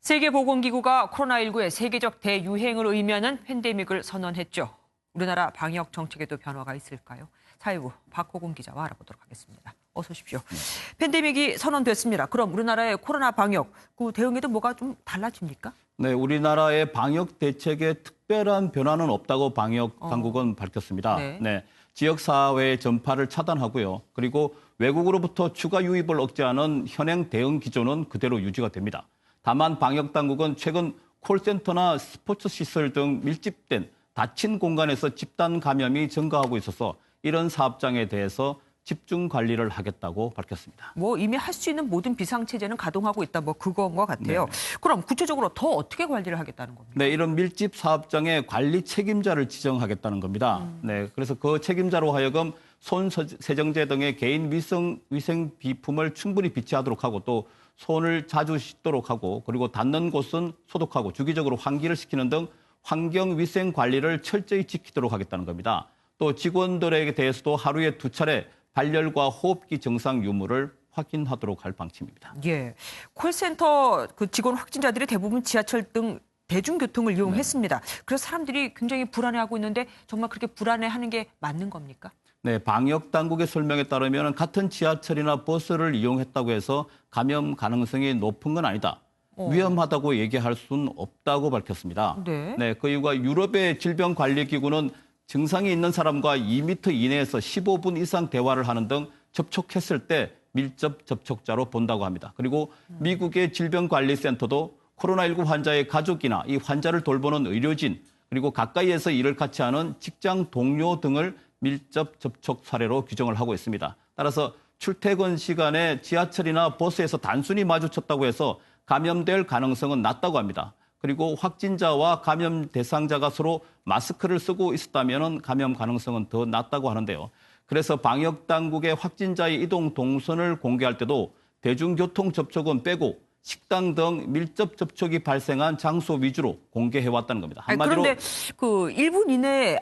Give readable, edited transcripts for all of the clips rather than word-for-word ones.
세계보건기구가 코로나19의 세계적 대유행을 의미하는 팬데믹을 선언했죠. 우리나라 방역 정책에도 변화가 있을까요? 사회부 박호금 기자와 알아보도록 하겠습니다. 어서 오십시오. 팬데믹이 선언됐습니다. 그럼 우리나라의 코로나 방역, 그 대응에도 뭐가 좀 달라집니까? 네, 우리나라의 방역 대책에 특별한 변화는 없다고 방역 당국은 밝혔습니다. 네. 지역사회의 전파를 차단하고요. 그리고 외국으로부터 추가 유입을 억제하는 현행 대응 기조는 그대로 유지가 됩니다. 다만 방역 당국은 최근 콜센터나 스포츠 시설 등 밀집된 닫힌 공간에서 집단 감염이 증가하고 있어서 이런 사업장에 대해서 집중 관리를 하겠다고 밝혔습니다. 뭐 이미 할 수 있는 모든 비상체제는 가동하고 있다. 뭐 그건 것 같아요. 그럼 구체적으로 더 어떻게 관리를 하겠다는 겁니까? 네, 이런 밀집 사업장의 관리 책임자를 지정하겠다는 겁니다. 네, 그래서 그 책임자로 하여금 손 세정제 등의 개인 위생 비품을 충분히 비치하도록 하고 또 손을 자주 씻도록 하고 그리고 닿는 곳은 소독하고 주기적으로 환기를 시키는 등 환경 위생 관리를 철저히 지키도록 하겠다는 겁니다. 또 직원들에게 대해서도 하루에 2차례 발열과 호흡기 증상 유무를 확인하도록 할 방침입니다. 예, 콜센터 그 직원 확진자들이 대부분 지하철 등 대중교통을 이용했습니다. 그래서 사람들이 굉장히 불안해하고 있는데 정말 그렇게 불안해하는 게 맞는 겁니까? 네, 방역 당국의 설명에 따르면 같은 지하철이나 버스를 이용했다고 해서 감염 가능성이 높은 건 아니다. 위험하다고 얘기할 수는 없다고 밝혔습니다. 네. 그 이유가 유럽의 질병관리기구는 증상이 있는 사람과 2m 이내에서 15분 이상 대화를 하는 등 접촉했을 때 밀접 접촉자로 본다고 합니다. 그리고 미국의 질병관리센터도 코로나19 환자의 가족이나 이 환자를 돌보는 의료진, 그리고 가까이에서 일을 같이 하는 직장 동료 등을 밀접 접촉 사례로 규정을 하고 있습니다. 따라서 출퇴근 시간에 지하철이나 버스에서 단순히 마주쳤다고 해서 감염될 가능성은 낮다고 합니다. 그리고 확진자와 감염 대상자가 서로 마스크를 쓰고 있었다면 감염 가능성은 더 낮다고 하는데요. 그래서 방역 당국의 확진자의 이동 동선을 공개할 때도 대중교통 접촉은 빼고 식당 등 밀접 접촉이 발생한 장소 위주로 공개해왔다는 겁니다. 한마디로 그런데 그 1분 이내에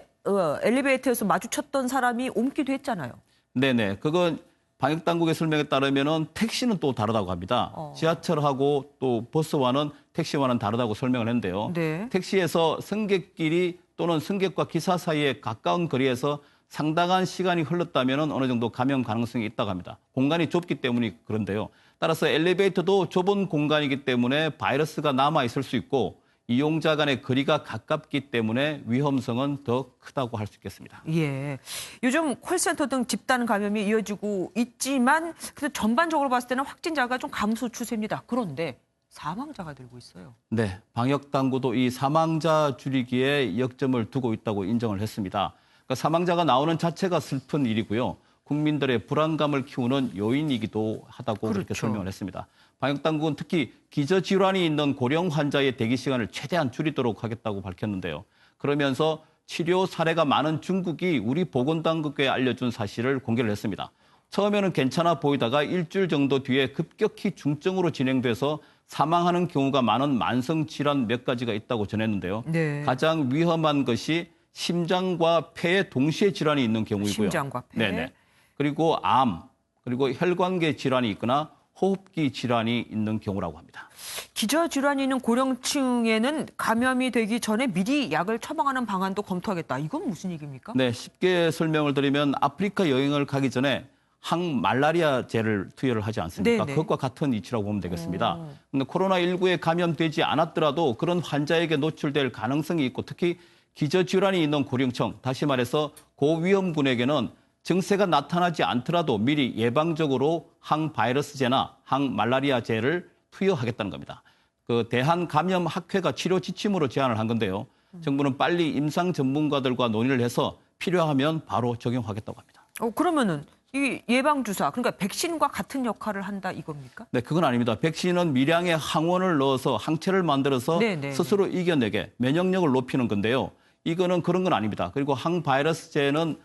엘리베이터에서 마주쳤던 사람이 옮기도 했잖아요. 네네. 그건 방역 당국의 설명에 따르면 택시는 또 다르다고 합니다. 지하철하고 또 버스와는 택시와는 다르다고 설명을 했는데요. 네. 택시에서 승객끼리 또는 승객과 기사 사이에 가까운 거리에서 상당한 시간이 흘렀다면 어느 정도 감염 가능성이 있다고 합니다. 공간이 좁기 때문이 그런데요. 따라서 엘리베이터도 좁은 공간이기 때문에 바이러스가 남아있을 수 있고 이용자 간의 거리가 가깝기 때문에 위험성은 더 크다고 할 수 있겠습니다. 예, 요즘 콜센터 등 집단 감염이 이어지고 있지만 전반적으로 봤을 때는 확진자가 좀 감소 추세입니다. 그런데 사망자가 늘고 있어요. 네, 방역 당국도 이 사망자 줄이기에 역점을 두고 있다고 인정을 했습니다. 그러니까 사망자가 나오는 자체가 슬픈 일이고요. 국민들의 불안감을 키우는 요인이기도 하다고 그렇게 설명을 했습니다. 방역 당국은 특히 기저질환이 있는 고령 환자의 대기 시간을 최대한 줄이도록 하겠다고 밝혔는데요. 그러면서 치료 사례가 많은 중국이 우리 보건당국에 알려준 사실을 공개를 했습니다. 처음에는 괜찮아 보이다가 일주일 정도 뒤에 급격히 중증으로 진행돼서 사망하는 경우가 많은 만성질환 몇 가지가 있다고 전했는데요. 네. 가장 위험한 것이 심장과 폐에 동시에 질환이 있는 경우이고요. 심장과 폐. 네네. 그리고 암, 그리고 혈관계 질환이 있거나 호흡기 질환이 있는 경우라고 합니다. 기저질환이 있는 고령층에는 감염이 되기 전에 미리 약을 처방하는 방안도 검토하겠다. 이건 무슨 얘기입니까? 네, 쉽게 설명을 드리면 아프리카 여행을 가기 전에 항말라리아제를 투여를 하지 않습니까? 네네. 그것과 같은 이치라고 보면 되겠습니다. 근데 코로나19에 감염되지 않았더라도 그런 환자에게 노출될 가능성이 있고 특히 기저질환이 있는 고령층, 다시 말해서 고위험군에게는 증세가 나타나지 않더라도 미리 예방적으로 항바이러스제나 항말라리아제를 투여하겠다는 겁니다. 그 대한감염학회가 치료 지침으로 제안을 한 건데요. 정부는 빨리 임상 전문가들과 논의를 해서 필요하면 바로 적용하겠다고 합니다. 그러면은 이 예방주사, 그러니까 백신과 같은 역할을 한다 이겁니까? 네, 그건 아닙니다. 백신은 미량의 항원을 넣어서 항체를 만들어서 네네. 스스로 이겨내게 면역력을 높이는 건데요. 이거는 그런 건 아닙니다. 그리고 항바이러스제는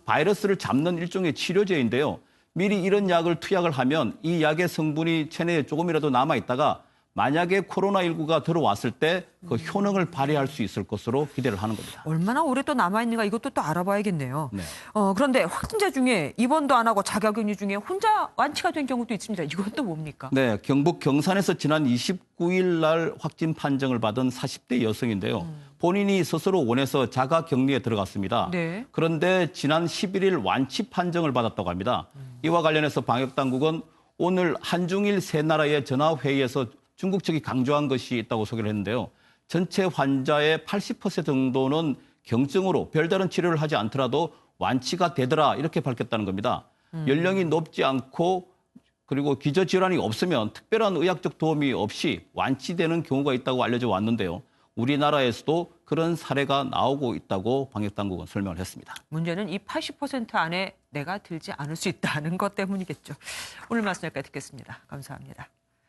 바이러스를 잡는 일종의 치료제인데요. 미리 이런 약을 투약을 하면 이 약의 성분이 체내에 조금이라도 남아있다가 만약에 코로나19가 들어왔을 때 그 효능을 발휘할 수 있을 것으로 기대를 하는 겁니다. 얼마나 오래 또 남아있는가 이것도 또 알아봐야겠네요. 네. 그런데 확진자 중에 입원도 안 하고 자가격리 중에 혼자 완치가 된 경우도 있습니다. 이건 또 뭡니까? 네, 경북 경산에서 지난 29일 날 확진 판정을 받은 40대 여성인데요. 본인이 스스로 원해서 자가격리에 들어갔습니다. 네. 그런데 지난 11일 완치 판정을 받았다고 합니다. 이와 관련해서 방역당국은 오늘 한중일 세 나라의 전화회의에서 중국 측이 강조한 것이 있다고 소개를 했는데요. 전체 환자의 80% 정도는 경증으로 별다른 치료를 하지 않더라도 완치가 되더라 이렇게 밝혔다는 겁니다. 연령이 높지 않고 그리고 기저질환이 없으면 특별한 의학적 도움이 없이 완치되는 경우가 있다고 알려져 왔는데요. 우리나라에서도 그런 사례가 나오고 있다고 방역당국은 설명을 했습니다. 문제는 이 80% 안에 내가 들지 않을 수 있다는 것 때문이겠죠. 오늘 말씀 여기까지 듣겠습니다. 감사합니다.